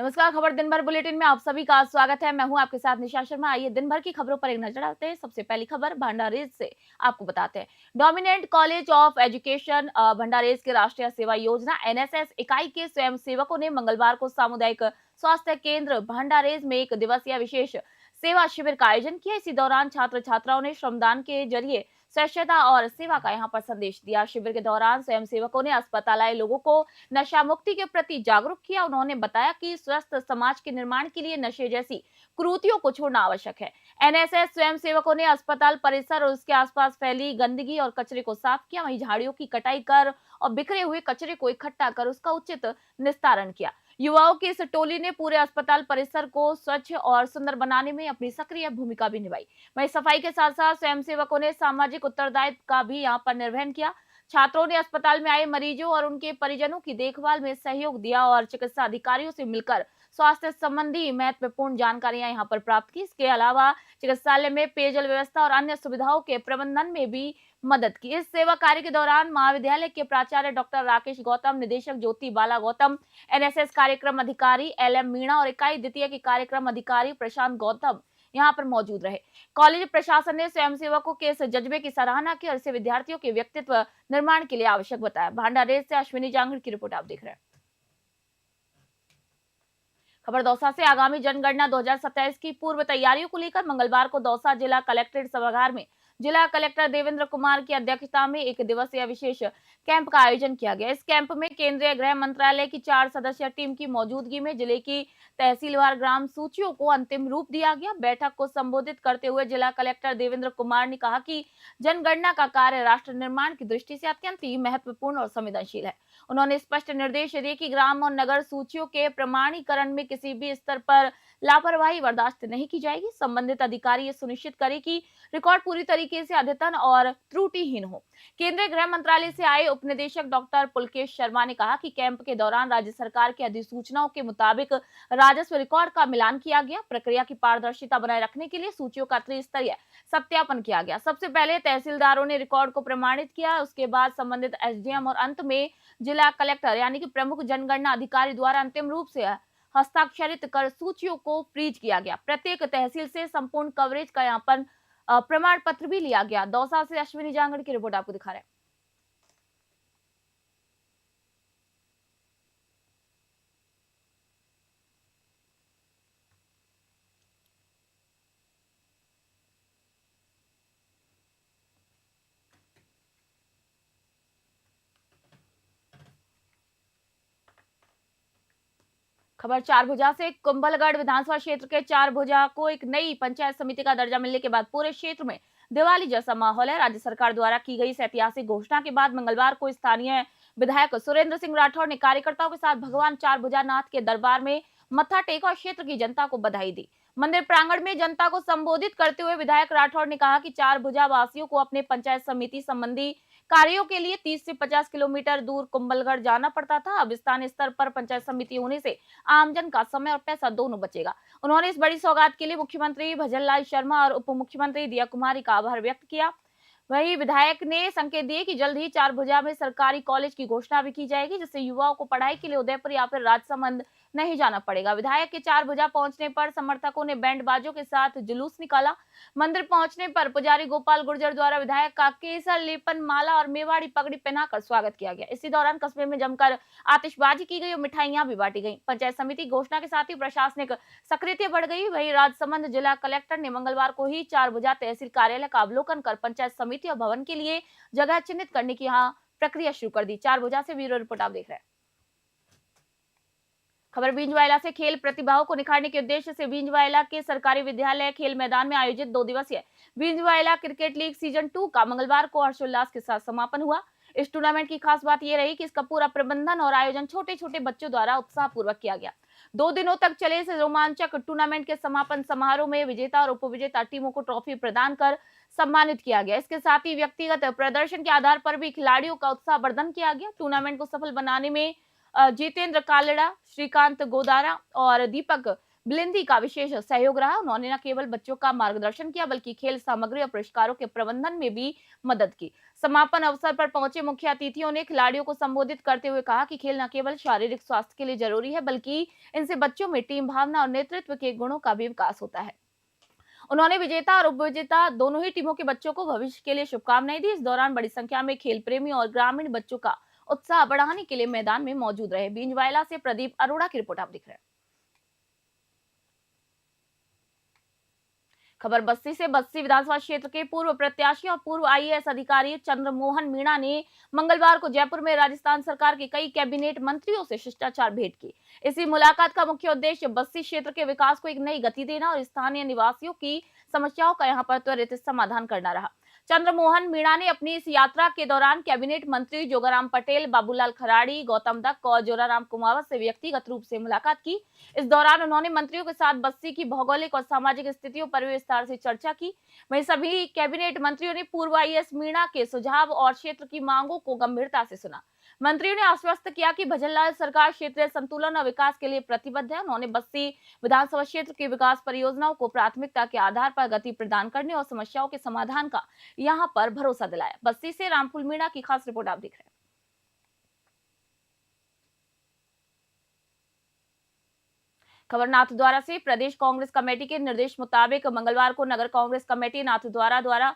नमस्कार। खबर दिन भर बुलेटिन में आप सभी का स्वागत है। मैं हूं आपके साथ निशा शर्मा। आइए दिन भर की खबरों पर एक नजर डालते हैं। सबसे पहली खबर भंडारेज से आपको बताते हैं। Dominant college of education Bhandarej के राष्ट्रीय सेवा योजना एनएसएस इकाई के स्वयंसेवकों ने मंगलवार को सामुदायिक स्वास्थ्य केंद्र भंडारेज में एक दिवसीय विशेष सेवा शिविर का आयोजन किया। इसी दौरान छात्र छात्राओं ने श्रमदान के जरिए स्वच्छता और सेवा का यहाँ पर संदेश दिया। शिविर के दौरान स्वयंसेवकों ने अस्पताल आए लोगों को नशा मुक्ति के प्रति जागरूक किया। उन्होंने बताया कि स्वस्थ समाज के निर्माण के लिए नशे जैसी कुरीतियों को छोड़ना आवश्यक है। एनएसएस स्वयंसेवकों ने अस्पताल परिसर और उसके आसपास फैली गंदगी और कचरे को साफ किया। वहीं झाड़ियों की कटाई कर और बिखरे हुए कचरे को इकट्ठा कर उसका उचित निस्तारण किया। युवाओं की इस टोली ने पूरे अस्पताल परिसर को स्वच्छ और सुंदर बनाने में अपनी सक्रिय भूमिका भी निभाई। वहीं सफाई के साथ साथ स्वयंसेवकों ने सामाजिक उत्तरदायित्व का भी यहाँ पर निर्वहन किया। छात्रों ने अस्पताल में आए मरीजों और उनके परिजनों की देखभाल में सहयोग दिया और चिकित्सा अधिकारियों से मिलकर स्वास्थ्य संबंधी महत्वपूर्ण जानकारियां यहां पर प्राप्त की। इसके अलावा चिकित्सालय में पेयजल व्यवस्था और अन्य सुविधाओं के प्रबंधन में भी मदद की। इस सेवा कार्य के दौरान महाविद्यालय के प्राचार्य डॉक्टर राकेश गौतम, निदेशक ज्योति बाला गौतम, एनएसएस कार्यक्रम अधिकारी एलएम मीणा और इकाई द्वितीय के कार्यक्रम अधिकारी प्रशांत गौतम यहाँ पर मौजूद रहे। कॉलेज प्रशासन ने स्वयंसेवकों के इस जज्बे की सराहना की और इसे विद्यार्थियों के व्यक्तित्व निर्माण के लिए आवश्यक बताया। भांडारेज से अश्विनी जांगड़ की रिपोर्ट आप देख रहे हैं। खबर दौसा से। आगामी जनगणना 2027 की पूर्व तैयारियों को लेकर मंगलवार को दौसा जिला कलेक्ट्रेट सभागार में जिला कलेक्टर देवेंद्र कुमार की अध्यक्षता में एक दिवसीय विशेष कैंप का आयोजन किया गया। इस कैंप में केंद्रीय गृह मंत्रालय की 4 सदस्यीय टीम की मौजूदगी में जिले की तहसीलवार ग्राम सूचियों को अंतिम रूप दिया गया। बैठक को संबोधित करते हुए जिला कलेक्टर देवेंद्र कुमार ने कहा कि जनगणना का कार्य राष्ट्र निर्माण की दृष्टि से अत्यंत ही महत्वपूर्ण और संवेदनशील है। उन्होंने स्पष्ट निर्देश दिए कि ग्राम और नगर सूचियों के प्रमाणीकरण में किसी भी स्तर पर लापरवाही बर्दाश्त नहीं की जाएगी। संबंधित अधिकारी ये सुनिश्चित करे कि रिकॉर्ड पूरी तरीके से अद्यतन और त्रुटिहीन हो। केंद्रीय गृह मंत्रालय से आए उप निदेशक डॉक्टर पुलकेश शर्मा ने कहा कि कैंप के दौरान राज्य सरकार की अधिसूचनाओं के मुताबिक राजस्व रिकॉर्ड का मिलान किया गया। प्रक्रिया की पारदर्शिता बनाए रखने के लिए सूचियों का त्रिस्तरीय सत्यापन किया गया। सबसे पहले तहसीलदारों ने रिकॉर्ड को प्रमाणित किया, उसके बाद संबंधित एसडीएम और अंत में जिला कलेक्टर यानी कि प्रमुख जनगणना अधिकारी द्वारा अंतिम रूप से हस्ताक्षरित कर सूचियों को फ्रीज किया गया। प्रत्येक तहसील से संपूर्ण कवरेज का यहाँ पर प्रमाण पत्र भी लिया गया। दौसा से अश्विनी जांगड़ की रिपोर्ट आपको दिखा रहे हैं। खबर चारभुजा से। कुंभलगढ़ विधानसभा क्षेत्र के चारभुजा को एक नई पंचायत समिति का दर्जा मिलने के बाद पूरे क्षेत्र में दिवाली जैसा माहौल है। राज्य सरकार द्वारा की गई इस ऐतिहासिक घोषणा के बाद मंगलवार को स्थानीय विधायक सुरेंद्र सिंह राठौर ने कार्यकर्ताओं के साथ भगवान चारभुजा नाथ के दरबार में मत्था टेका और क्षेत्र की जनता को बधाई दी। मंदिर प्रांगण में जनता को संबोधित करते हुए विधायक राठौर ने कहा कि चारभुजा वासियों को अपने पंचायत समिति संबंधी कार्यों के लिए 30 से 50 किलोमीटर दूर कुंभलगढ़ जाना पड़ता था। अब स्थानीय स्तर पर पंचायत समिति होने से आमजन का समय और पैसा दोनों बचेगा। उन्होंने इस बड़ी सौगात के लिए मुख्यमंत्री भजनलाल शर्मा और उप मुख्यमंत्री दिया कुमारी का आभार व्यक्त किया। वहीं विधायक ने संकेत दिए कि जल्द ही चारभुजा में सरकारी कॉलेज की घोषणा भी की जाएगी, जिससे युवाओं को पढ़ाई के लिए उदयपुर या फिर राजसमंद नहीं जाना पड़ेगा। विधायक के चारभुजा पहुंचने पर समर्थकों ने बैंड बाजों के साथ जुलूस निकाला। मंदिर पहुंचने पर पुजारी गोपाल गुर्जर द्वारा विधायक का केसर लेपन माला और मेवाड़ी पगड़ी पहनाकर स्वागत किया गया। इसी दौरान कस्बे में जमकर आतिशबाजी की गई और मिठाइयां भी बांटी गई। पंचायत समिति घोषणा के साथ ही प्रशासनिक सक्रियता बढ़ गई। वहीं राजसमंद जिला कलेक्टर ने मंगलवार को ही चारभुजा तहसील कार्यालय का अवलोकन कर पंचायत समिति और भवन के लिए जगह चिन्हित करने की यहाँ प्रक्रिया शुरू कर दी। चारभुजा से ब्यूरो रिपोर्ट आप देख रहे हैं। खबर बींजवाइला से। खेल प्रतिभाओं को निखारने के उद्देश्य से बींजवाइला के सरकारी विद्यालय खेल मैदान में आयोजित 2 दिवसीय बींजवाइला क्रिकेट लीग सीजन 2 का मंगलवार को हर्षोल्लास के साथ समापन हुआ। इस टूर्नामेंट की खास बात यह रही कि इसका पूरा प्रबंधन और आयोजन छोटे छोटे बच्चों द्वारा उत्साह पूर्वक किया गया। 2 दिनों तक चले इस रोमांचक टूर्नामेंट के समापन समारोह में विजेता और उपविजेता टीमों को ट्रॉफी प्रदान कर सम्मानित किया गया। इसके साथ ही व्यक्तिगत प्रदर्शन के आधार पर भी खिलाड़ियों का उत्साहवर्धन किया गया। टूर्नामेंट को सफल बनाने में जितेंद्र कालड़ा, श्रीकांत गोदारा और दीपक बिलिंदी का विशेष सहयोग रहा। उन्होंने न केवल बच्चों का मार्गदर्शन किया बल्कि खेल सामग्री और पुरस्कारों के प्रबंधन में भी मदद की। समापन अवसर पर पहुंचे मुख्य अतिथियों ने खिलाड़ियों को संबोधित करते हुए कहा कि खेल न केवल शारीरिक स्वास्थ्य के लिए जरूरी है बल्कि इनसे बच्चों में टीम भावना और नेतृत्व के गुणों का भी विकास होता है। उन्होंने विजेता और उपविजेता दोनों ही टीमों के बच्चों को भविष्य के लिए शुभकामनाएं दी। इस दौरान बड़ी संख्या में खेल प्रेमी और ग्रामीण बच्चों का उत्साह बढ़ाने के लिए मैदान में मौजूद रहे। बींजवाइला से प्रदीप अरोड़ा की रिपोर्ट आप दिख रहे हैं। खबर बस्ती से। बस्ती विधानसभा क्षेत्र के पूर्व प्रत्याशी और पूर्व आईएएस अधिकारी चंद्रमोहन मीणा ने मंगलवार को जयपुर में राजस्थान सरकार के कई कैबिनेट मंत्रियों से शिष्टाचार भेंट की। इसी मुलाकात का मुख्य उद्देश्य बस्ती क्षेत्र के विकास को एक नई गति देना और स्थानीय निवासियों की समस्याओं का यहां पर त्वरित समाधान करना रहा। चंद्रमोहन मीणा ने अपनी इस यात्रा के दौरान कैबिनेट मंत्री जोगाराम पटेल, बाबूलाल खराड़ी, गौतम दत्त और जोराराम कुमावत से व्यक्तिगत रूप से मुलाकात की। इस दौरान उन्होंने मंत्रियों के साथ बस्ती की भौगोलिक और सामाजिक स्थितियों पर भी विस्तार से चर्चा की। वहीं सभी कैबिनेट मंत्रियों ने पूर्व आईएएस मीणा के सुझाव और क्षेत्र की मांगों को गंभीरता से सुना। मंत्रियों ने आश्वस्त किया कि भजनलाल सरकार क्षेत्रीय संतुलन और विकास के लिए प्रतिबद्ध है। उन्होंने बस्ती विधानसभा क्षेत्र की विकास परियोजनाओं को प्राथमिकता के आधार पर गति प्रदान करने और समस्याओं के समाधान का यहां पर भरोसा दिलाया। बस्ती से रामफुल मीणा की खास रिपोर्ट आप देख रहे हैं। खबर नाथद्वारा से। प्रदेश कांग्रेस कमेटी के निर्देश मुताबिक मंगलवार को नगर कांग्रेस कमेटी नाथद्वारा द्वारा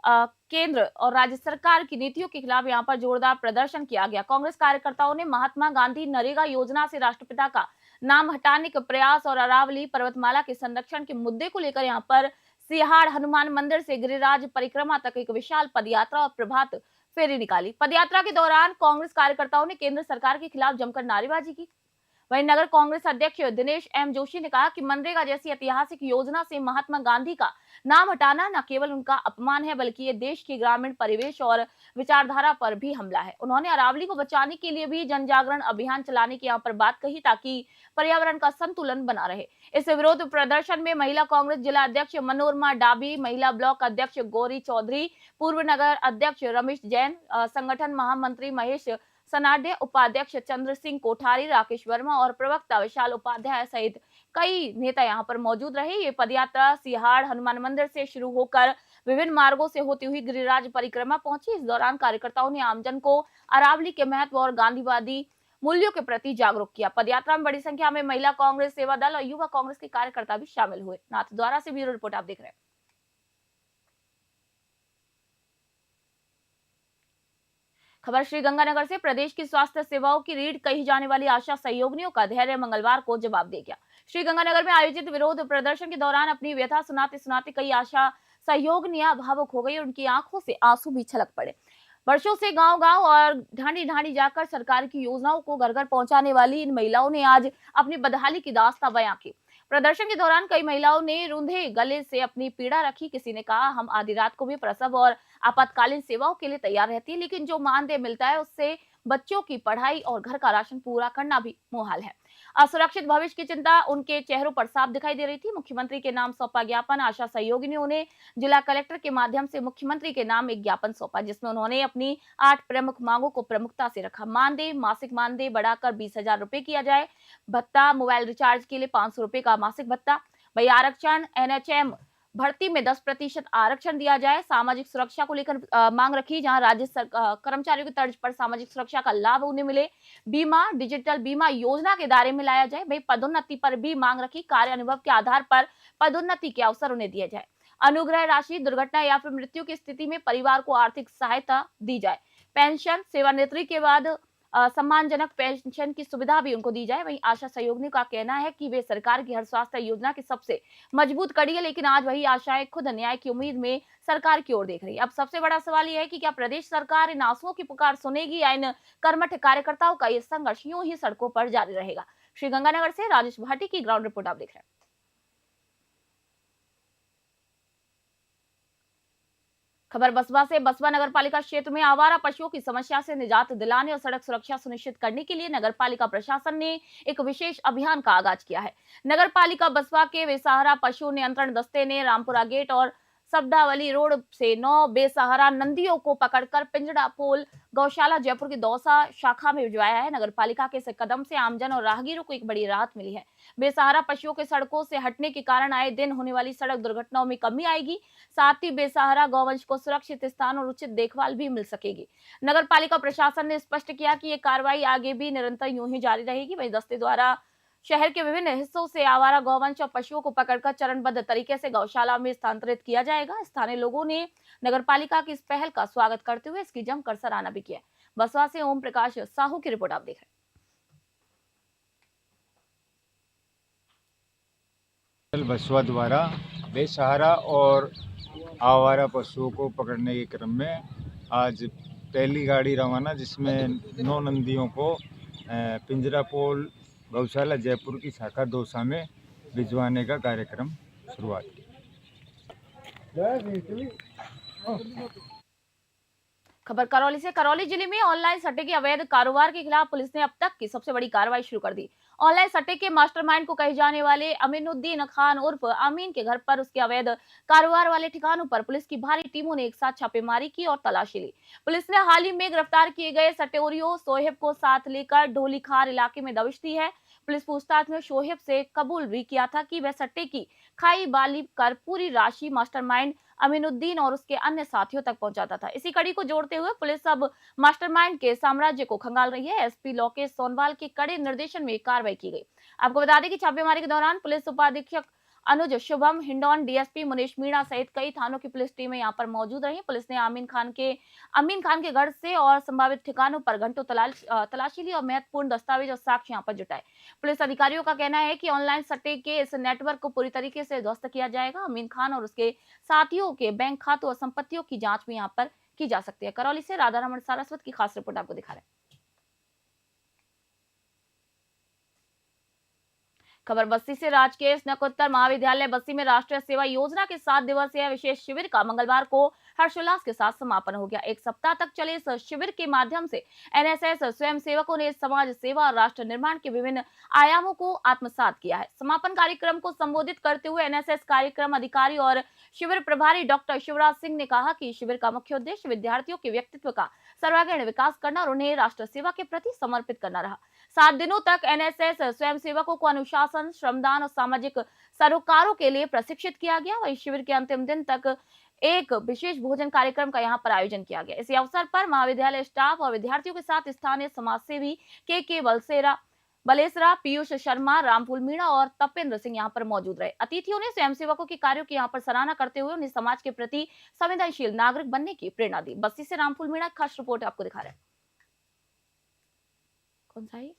केंद्र और राज्य सरकार की नीतियों के खिलाफ यहां पर जोरदार प्रदर्शन किया गया। कांग्रेस कार्यकर्ताओं ने महात्मा गांधी नरेगा योजना से राष्ट्रपिता का नाम हटाने के प्रयास और अरावली पर्वतमाला के संरक्षण के मुद्दे को लेकर यहां पर सिहाड़ हनुमान मंदिर से गिरिराज परिक्रमा तक एक विशाल पदयात्रा और प्रभात फेरी निकाली। पदयात्रा के दौरान कांग्रेस कार्यकर्ताओं ने केंद्र सरकार के खिलाफ जमकर नारेबाजी की। वहीं नगर कांग्रेस अध्यक्ष दिनेश एम जोशी ने कहा कि मनरेगा जैसी ऐतिहासिक योजना से महात्मा गांधी का नाम हटाना न केवल उनका अपमान है बल्कि ये देश के ग्रामीण परिवेश और विचारधारा पर भी हमला है। उन्होंने अरावली को बचाने के लिए भी जन जागरण अभियान चलाने की यहाँ पर बात कही ताकि पर्यावरण का संतुलन बना रहे। इस विरोध प्रदर्शन में महिला कांग्रेस जिला अध्यक्ष मनोरमा डाबी, महिला ब्लॉक अध्यक्ष गौरी चौधरी, पूर्व नगर अध्यक्ष रमेश जैन, संगठन महामंत्री महेश सनाड्य, उपाध्यक्ष चंद्र सिंह कोठारी, राकेश वर्मा और प्रवक्ता विशाल उपाध्याय सहित कई नेता यहां पर मौजूद रहे। ये पदयात्रा सिहाड़ हनुमान मंदिर से शुरू होकर विभिन्न मार्गों से होती हुई गिरिराज परिक्रमा पहुंची। इस दौरान कार्यकर्ताओं ने आमजन को अरावली के महत्व और गांधीवादी मूल्यों के प्रति जागरूक किया। पदयात्रा में बड़ी संख्या में महिला कांग्रेस, सेवा दल और युवा कांग्रेस के कार्यकर्ता भी शामिल हुए। नाथद्वारा से ब्यूरो रिपोर्ट आप देख रहे हैं। खबर श्रीगंगानगर से। प्रदेश की स्वास्थ्य सेवाओं की रीढ़ कही जाने वाली आशा सहयोगिनियों का धैर्य मंगलवार को जवाब दे गया। श्रीगंगानगर में आयोजित विरोध प्रदर्शन के दौरान अपनी व्यथा सुनाते सुनाते कई आशा सहयोगिनियां भावुक हो गई और उनकी आंखों से आंसू भी छलक पड़े। वर्षों से गांव गांव और ढांडी ढांडी जाकर सरकार की योजनाओं को घर घर पहुंचाने वाली इन महिलाओं ने आज अपनी बदहाली की दास्तां बयां की। प्रदर्शन के दौरान कई महिलाओं ने रूंधे गले से अपनी पीड़ा रखी। किसी ने कहा, हम आधी रात को भी प्रसव और आपातकालीन सेवाओं के लिए तैयार रहती है, लेकिन जो मानदेय मिलता है उससे बच्चों की पढ़ाई और घर का राशन पूरा करना भी मुहाल है। असुरक्षित भविष्य की चिंता उनके चेहरों पर साफ दिखाई दे रही थी। मुख्यमंत्री के नाम सौंपा ज्ञापन। आशा सहयोगिनियों ने जिला कलेक्टर के माध्यम से मुख्यमंत्री के नाम एक ज्ञापन सौंपा जिसमें उन्होंने अपनी 8 प्रमुख मांगों को प्रमुखता से रखा। मानदेय, मासिक मानदेय बढ़ाकर 20,000 रुपए किया जाए। भत्ता, मोबाइल रिचार्ज के लिए 500 रुपए का मासिक भत्ता। वही आरक्षण, एनएचएम भर्ती में 10% आरक्षण दिया जाए। सामाजिक सुरक्षा को लेकर मांग रखी, जहां राज्य कर्मचारियों की तर्ज पर सामाजिक सुरक्षा का लाभ उन्हें मिले। बीमा, डिजिटल बीमा योजना के दायरे में लाया जाए। वही पदोन्नति पर भी मांग रखी, कार्य अनुभव के आधार पर पदोन्नति के अवसर उन्हें दिए जाए। अनुग्रह राशि, दुर्घटना या फिर मृत्यु की स्थिति में परिवार को आर्थिक सहायता दी जाए। पेंशन, सेवानिवृत्ति के बाद सम्मानजनक पेंशन की सुविधा भी उनको दी जाए। वहीं आशा सहयोगिनी का कहना है कि वे सरकार की हर स्वास्थ्य योजना की सबसे मजबूत कड़ी है, लेकिन आज वही आशाएं खुद न्याय की उम्मीद में सरकार की ओर देख रही है। अब सबसे बड़ा सवाल यह है कि क्या प्रदेश सरकार इन आंसुओं की पुकार सुनेगी या इन कर्मठ कार्यकर्ताओं का ये संघर्ष यूं ही सड़कों पर जारी रहेगा। श्रीगंगानगर से राजेश भाटी की ग्राउंड रिपोर्ट आप देख रहे हैं। खबर बसवा से। बसवा नगर पालिका क्षेत्र में आवारा पशुओं की समस्या से निजात दिलाने और सड़क सुरक्षा सुनिश्चित करने के लिए नगर पालिका प्रशासन ने एक विशेष अभियान का आगाज किया है। नगर पालिका बसवा के वेसाहरा पशु नियंत्रण दस्ते ने रामपुरा गेट और सब्दावली रोड से 9 बेसहारा नंदियों को पकड़कर पिंजड़ा पोल गौशाला जयपुर की दौसा शाखा में भिजवाया है। नगर पालिका के इस कदम से आमजन और राहगीरों को एक बड़ी राहत मिली है। बेसहारा पशुओं के सड़कों से हटने के कारण आए दिन होने वाली सड़क दुर्घटनाओं में कमी आएगी। साथ ही बेसहारा गौवंश को सुरक्षित स्थान और उचित देखभाल भी मिल सकेगी। नगर पालिका प्रशासन ने स्पष्ट किया कि ये कार्रवाई आगे भी निरंतर यूं ही जारी रहेगी। वहीं दस्ते द्वारा शहर के विभिन्न हिस्सों से आवारा गौवंश और पशुओं को पकड़कर चरणबद्ध तरीके से गौशाला में स्थानांतरित किया जाएगा। स्थानीय लोगों ने नगर पालिका की इस पहल का स्वागत करते हुए इसकी जमकर सराहना भी किया। बसवा से ओम प्रकाश साहू की रिपोर्ट आप देख रहे हैं। बसवा द्वारा बेसहारा और आवारा पशुओं को पकड़ने के क्रम में आज पहली गाड़ी रवाना, जिसमें 9 नंदियों को पिंजरापोल गौशाला जयपुर की शाखा दौसा में भिजवाने का कार्यक्रम शुरुआत की। खबर करौली से। करौली जिले में ऑनलाइन सट्टे के अवैध कारोबार के खिलाफ पुलिस ने अब तक की सबसे बड़ी कार्रवाई शुरू कर दी। ऑनलाइन सट्टे के मास्टरमाइंड को कहे जाने वाले अमीनुद्दीन खान उर्फ अमीन के घर पर उसके अवैध कारोबार वाले ठिकानों पर पुलिस की भारी टीमों ने एक साथ छापेमारी की और तलाशी ली। पुलिस ने हाल ही में गिरफ्तार किए गए सट्टेबाजों शोहेब को साथ लेकर ढोलीखार इलाके में दबिश दी है। पुलिस पूछताछ में शोहेब से कबूल भी किया था कि वह सट्टे की खाई बाली कर पूरी राशि मास्टरमाइंड अमीनुद्दीन और उसके अन्य साथियों तक पहुंचाता था। इसी कड़ी को जोड़ते हुए पुलिस अब मास्टरमाइंड के साम्राज्य को खंगाल रही है। एसपी लोकेश सोनवाल के कड़े निर्देशन में कार्रवाई की गई। आपको बता दें कि छापेमारी के दौरान पुलिस उपाधीक्षक अनुज शुभम हिंडौन, डीएसपी मुनीश मीणा सहित कई थानों की पुलिस टीमें यहां पर मौजूद रही। पुलिस ने अमीन खान के घर से और संभावित ठिकानों पर घंटों तलाशी ली और महत्वपूर्ण दस्तावेज और साक्ष्य यहां पर जुटाए। पुलिस अधिकारियों का कहना है कि ऑनलाइन सट्टे के इस नेटवर्क को पूरी तरीके से ध्वस्त किया जाएगा। अमीन खान और उसके साथियों के बैंक खातों और संपत्तियों की जांच भी यहाँ पर की जा सकती है। करौली से राधा रमन सारस्वत की खास रिपोर्ट आपको दिखा रहे हैं। खबर बस्ती से। राजकीय स्नातकोत्तर महाविद्यालय बस्ती में राष्ट्रीय सेवा योजना के 7 दिवसीय विशेष शिविर का मंगलवार को हर्षोल्लास के साथ समापन हो गया। एक सप्ताह तक चले इस शिविर के माध्यम से एनएसएस स्वयं सेवकों ने समाज सेवा और राष्ट्र निर्माण के विभिन्न आयामों को आत्मसात किया है। समापन कार्यक्रम को संबोधित करते हुए एनएसएस कार्यक्रम अधिकारी और शिविर प्रभारी डॉक्टर शिवराज सिंह ने कहा कि शिविर का मुख्य उद्देश्य विद्यार्थियों के व्यक्तित्व का सर्वांगीण विकास करना और उन्हें राष्ट्र सेवा के प्रति समर्पित करना रहा। 7 दिनों तक एनएसएस स्वयं सेवकों को अनुशासन, श्रमदान और सामाजिक सरोकारों के लिए प्रशिक्षित किया गया। वहीं शिविर के अंतिम दिन तक एक विशेष भोजन कार्यक्रम का यहाँ पर आयोजन किया गया। इसी अवसर पर महाविद्यालय स्टाफ और विद्यार्थियों के साथ स्थानीय समाजसेवी के बलेसरा, पीयूष शर्मा, रामफूल मीणा और तपेंद्र सिंह यहाँ पर मौजूद रहे। अतिथियों ने स्वयंसेवकों के कार्यों की यहाँ पर सराहना करते हुए उन्हें समाज के प्रति संवेदनशील नागरिक बनने की प्रेरणा दी। बस्ती से रामफूल मीणा की खास रिपोर्ट आपको दिखा रहे हैं। कौन सा है?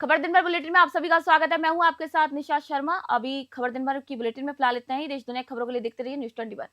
खबर दिन भर बुलेटिन में आप सभी का स्वागत है। मैं हूं आपके साथ निशा शर्मा। अभी खबर दिन भर की बुलेटिन में फिलहाल इतना ही। देश दुनिया की खबरों के लिए देखते रहिए न्यूज़ 21।